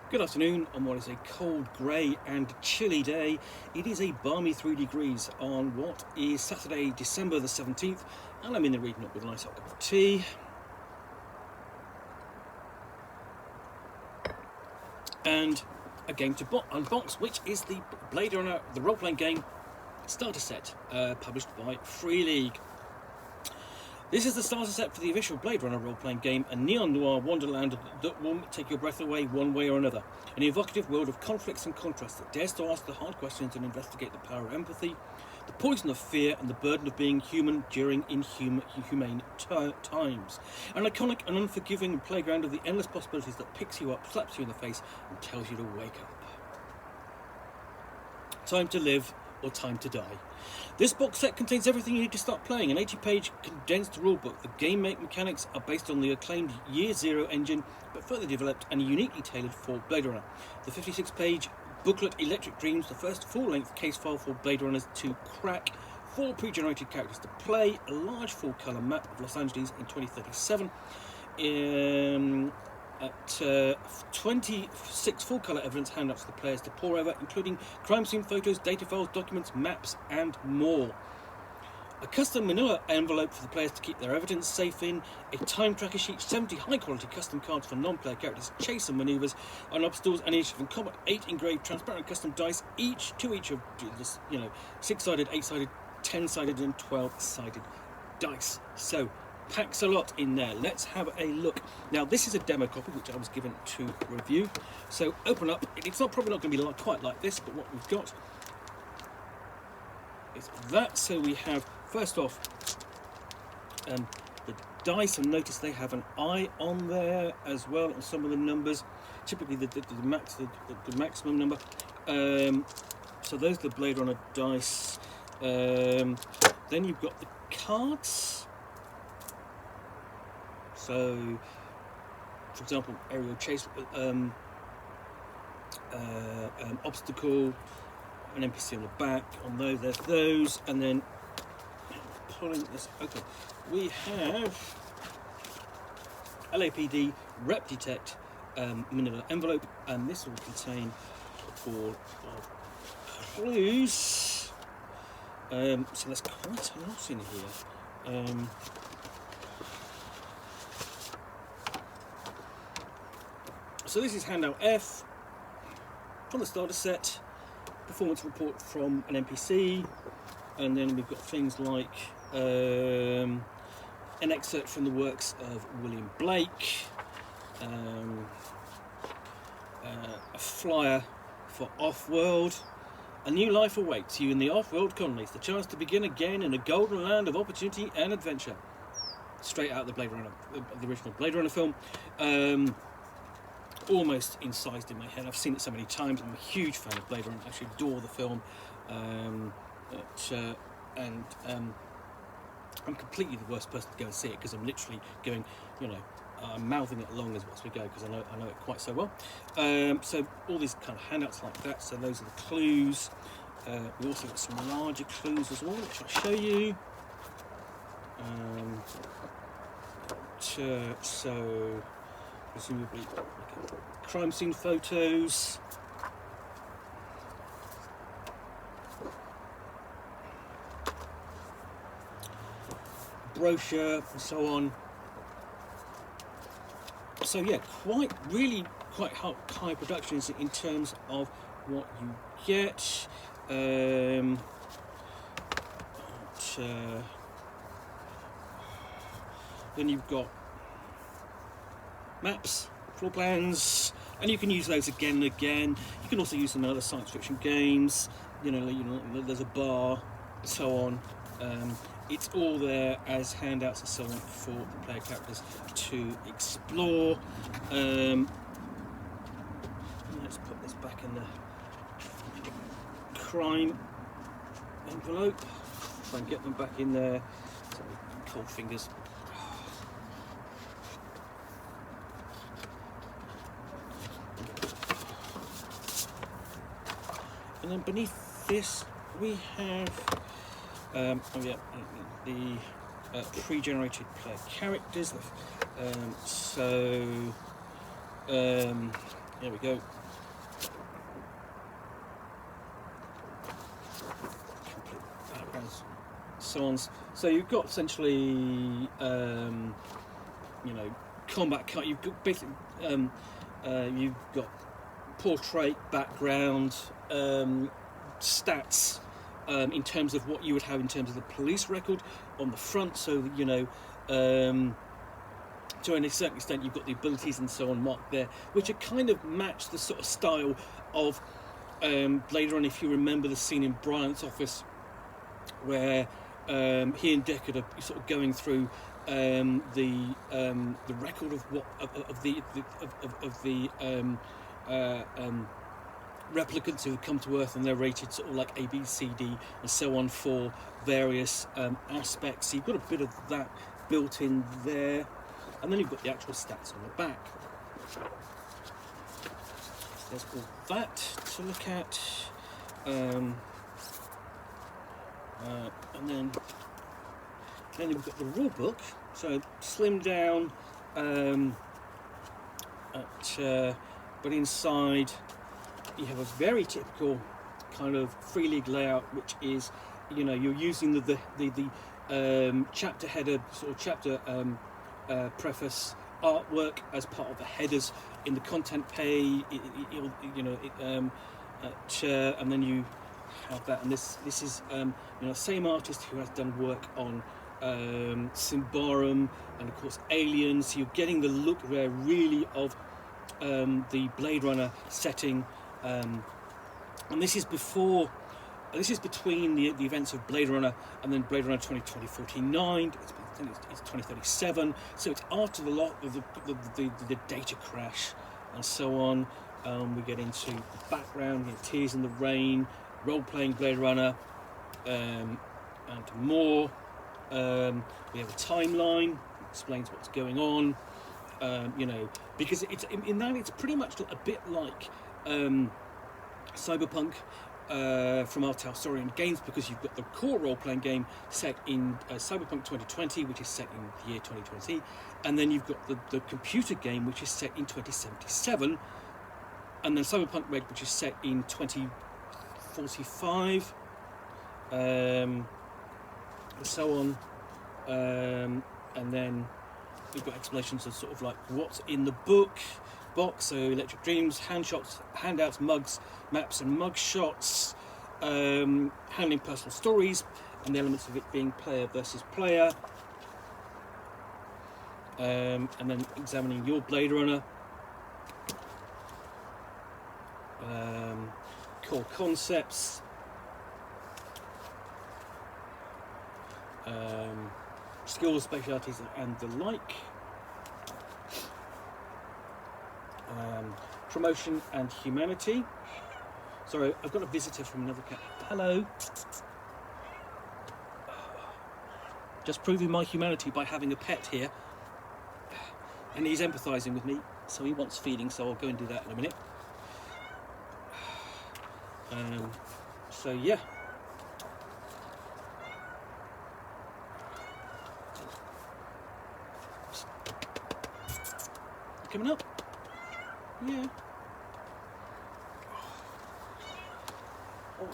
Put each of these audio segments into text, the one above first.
Good afternoon on what is a cold, grey and chilly day. It is a balmy 3 degrees on what is Saturday, December the 17th, and I'm in the reading up with a nice hot cup of tea. And a game to unbox, which is the Bladerunner, the role-playing game starter set, published by Free League. This is the starter set for the official Bladerunner role-playing game, a neon-noir wonderland that will take your breath away one way or another. An evocative world of conflicts and contrasts that dares to ask the hard questions and investigate the power of empathy, the poison of fear, and the burden of being human during inhumane times. An iconic and unforgiving playground of the endless possibilities that picks you up, slaps you in the face, and tells you to wake up. Time to live, or time to die. This box set contains everything you need to start playing. An 80-page condensed rulebook. The game mechanics are based on the acclaimed Year Zero engine, but further developed and uniquely tailored for Bladerunner. The 56-page booklet Electric Dreams, the first full-length case file for Bladerunners to crack, 4 pre-generated characters to play, a large full-colour map of Los Angeles in 2037, at 26 full-colour evidence handouts for the players to pore over, including crime scene photos, data files, documents, maps, and more. A custom manila envelope for the players to keep their evidence safe in, a time tracker sheet, 70 high-quality custom cards for non-player characters, chase and manoeuvres, and obstacles, and initiative and combat, 8 engraved transparent custom dice, each of this, 6-sided, 8-sided, 10-sided, and 12-sided dice. So, packs a lot in there. Let's have a look. Now, this is a demo copy which I was given to review. So, open up. It's probably not going to be quite like this, but what we've got is that. So we have, first off, the dice, and notice they have an eye on there as well on some of the numbers. Typically, the maximum number. So those are the Bladerunner dice. Then you've got the cards. So, for example, aerial chase, obstacle, an NPC on the back. On those, there's those, and then pulling this open, we have LAPD Rep Detect manila envelope, and this will contain all of clues. So there's quite a lot in here. So this is handout F from the starter set, performance report from an NPC, and then we've got things like an excerpt from the works of William Blake, a flyer for Off-World. A new life awaits you in the Off-World colonies, the chance to begin again in a golden land of opportunity and adventure. Straight out of the Bladerunner, the original Bladerunner film. Almost incised in my head. I've seen it so many times. I'm a huge fan of Bladerunner. I actually adore the film. I'm completely the worst person to go and see it because I'm literally going, I'm mouthing it along as we go because I know it quite so well. So all these kind of handouts like that. So those are the clues. We also got some larger clues as well, which I'll show you. So presumably crime scene photos, brochure, and so on. So yeah, really quite high productions in terms of what you get. Then you've got maps, floor plans, and you can use those again and again. You can also use them in other science fiction games. There's a bar, and so on. It's all there as handouts and so on for the player characters to explore. Let's put this back in the crime envelope. Try and get them back in there. Cold fingers. And then beneath this we have the pre-generated player characters. There we go. Complete backgrounds, so on. So you've got essentially, you know, combat card. You've got basically, you've got portrait, background, stats, in terms of what you would have in terms of the police record on the front. So you know. To a certain extent, you've got the abilities and so on marked there, which are kind of match the sort of style of Bladerunner. If you remember the scene in Bryant's office, where he and Deckard are sort of going through the record of what of the replicants who have come to Earth, and they're rated sort of like A, B, C, D, and so on for various aspects. So you've got a bit of that built in there. And then you've got the actual stats on the back. There's all that to look at. And then you've got the rule book. So slimmed down, but inside you have a very typical kind of free league layout, which is, you know, you're using the chapter header, sort of chapter preface artwork as part of the headers in the content page, and then you have that. And this is you know, same artist who has done work on Symbaroum and of course Alien. So you're getting the look there really of the Blade Runner setting, and this is before. This is between the events of Blade Runner and then Blade Runner 2049. It's 2037, so it's after the lot of the data crash and so on. We get into the background, you know, Tears in the Rain, role-playing Blade Runner, and more. We have a timeline, explains what's going on. You know, because it's in that it's pretty much a bit like Cyberpunk. From Altausorian Games, because you've got the core role-playing game set in Cyberpunk 2020, which is set in the year 2020, and then you've got the computer game, which is set in 2077, and then Cyberpunk Red, which is set in 2045, and so on, and then you've got explanations of sort of like what's in the box, so Electric Dreams, handouts, mugs, maps and mug shots, handling personal stories, and the elements of it being player versus player, and then examining your Blade Runner, core concepts, skills, specialities, and the like. Promotion and humanity. Sorry, I've got a visitor from another cat. Hello. Just proving my humanity by having a pet here. And he's empathising with me, so he wants feeding, so I'll go and do that in a minute. So yeah. Coming up. Yeah. Oh.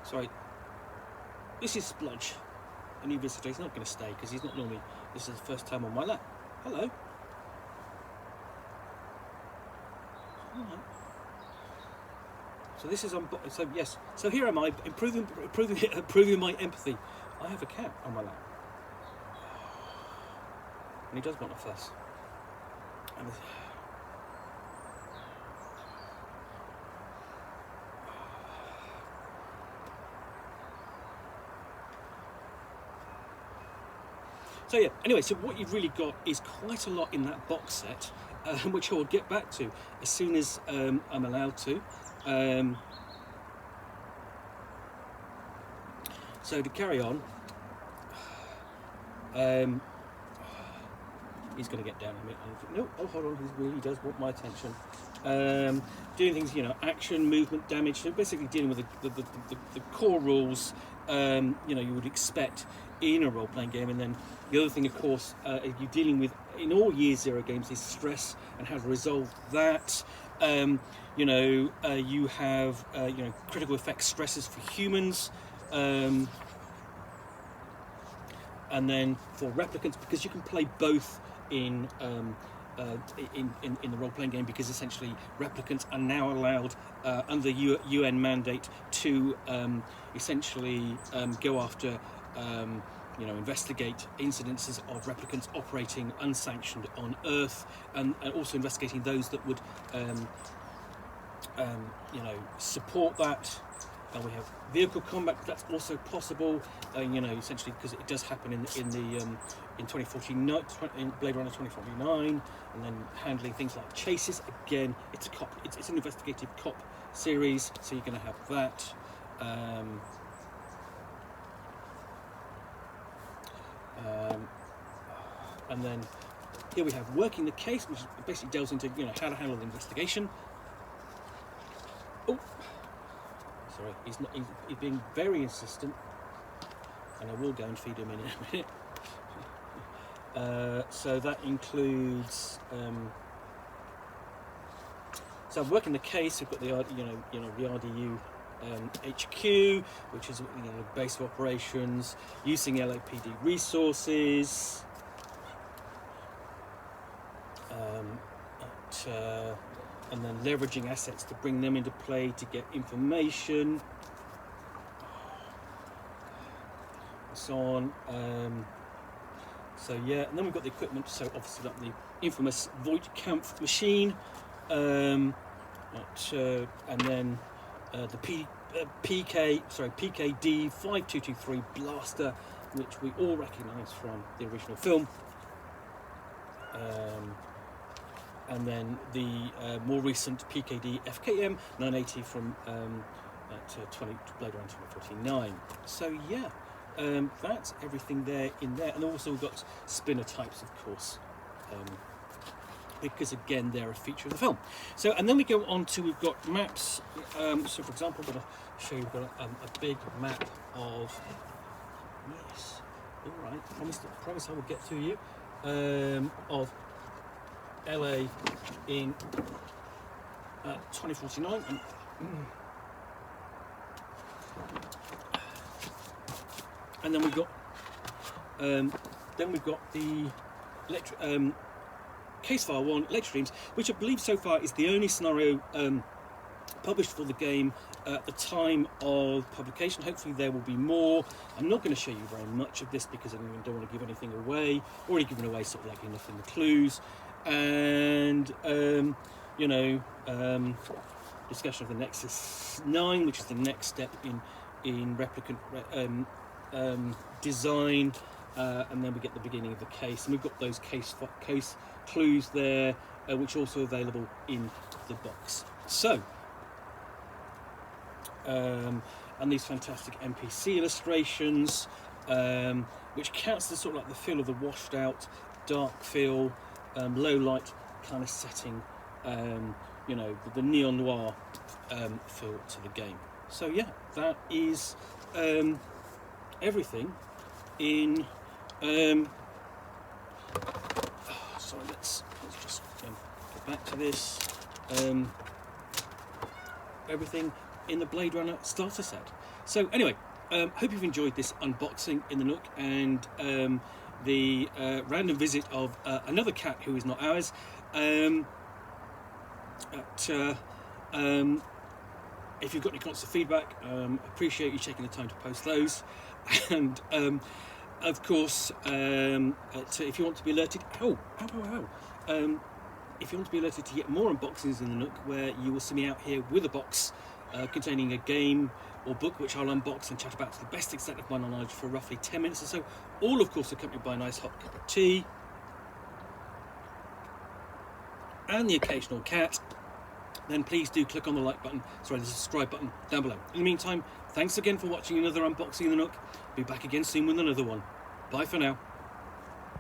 Sorry. This is Spludge, a new visitor. He's not going to stay because he's not normally. This is the first time on my lap. Hello. Right. So this is on. So yes. So here am I, improving my empathy. I have a cat on my lap. And he does want a fuss. And so yeah, anyway, so what you've really got is quite a lot in that box set, which I will get back to as soon as I'm allowed to. So to carry on, he's going to get down a bit. No, oh, hold on, he really does want my attention. Doing things, action, movement, damage. So basically dealing with the core rules, you would expect in a role-playing game. And then the other thing, of course, you're dealing with in all Year Zero games is stress and how to resolve that. You have critical effect stresses for humans. And then for replicants, because you can play both in the role-playing game, because essentially replicants are now allowed under the UN mandate to essentially go after, investigate incidences of replicants operating unsanctioned on Earth, and also investigating those that would, support that. We have vehicle combat. That's also possible, essentially because it does happen in 2049, in Blade Runner 2049, and then handling things like chases. Again, it's an investigative cop series, so you're going to have that. And then here we have working the case, which basically delves into how to handle the investigation. Oh. Sorry, he's being very insistent, and I will go and feed him in a minute. So that includes. So I'm working the case. We've got the the RDU HQ, which is base of operations, using LAPD resources. And then leveraging assets to bring them into play to get information, and so on. And then we've got the equipment. So obviously, like the infamous Voigtkampf machine, and then the PKD 5223 blaster, which we all recognise from the original film. And then the more recent PKD FKM 980 from Blade Runner 2049. So that's everything there in there. And also we've got spinner types, of course, because again they're a feature of the film. So, and then we go on to, we've got maps. So for example, I'm going to show you, we've got a big map of, yes, all right, promise I will get to you, of LA in 2049, and then we've got the case file 1, Electric Dreams, which I believe so far is the only scenario published for the game at the time of publication. Hopefully there will be more. I'm not going to show you very much of this because I don't want to give anything away. Already given away sort of like enough in the clues. And discussion of the Nexus 9, which is the next step in replicant design, and then we get the beginning of the case, and we've got those case clues there, which are also available in the box. So, and these fantastic NPC illustrations, which counts as sort of like the feel of the washed out, dark feel. Low light kind of setting, the neon noir feel to the game. So that is everything in. Sorry, let's just get back to this. Everything in the Blade Runner starter set. So anyway, hope you've enjoyed this unboxing in the Nook, and the random visit of another cat who is not ours. If you've got any comments or feedback, appreciate you taking the time to post those. And of course, if you want to be alerted, if you want to be alerted to yet more unboxings in the Nook, where you will see me out here with a box containing a game or book, which I'll unbox and chat about to the best extent of my knowledge for roughly 10 minutes or so, all of course accompanied by a nice hot cup of tea and the occasional cat, then please do click on the the subscribe button down below. In the meantime, thanks again for watching another unboxing in the Nook. Be back again soon with another one. Bye for now.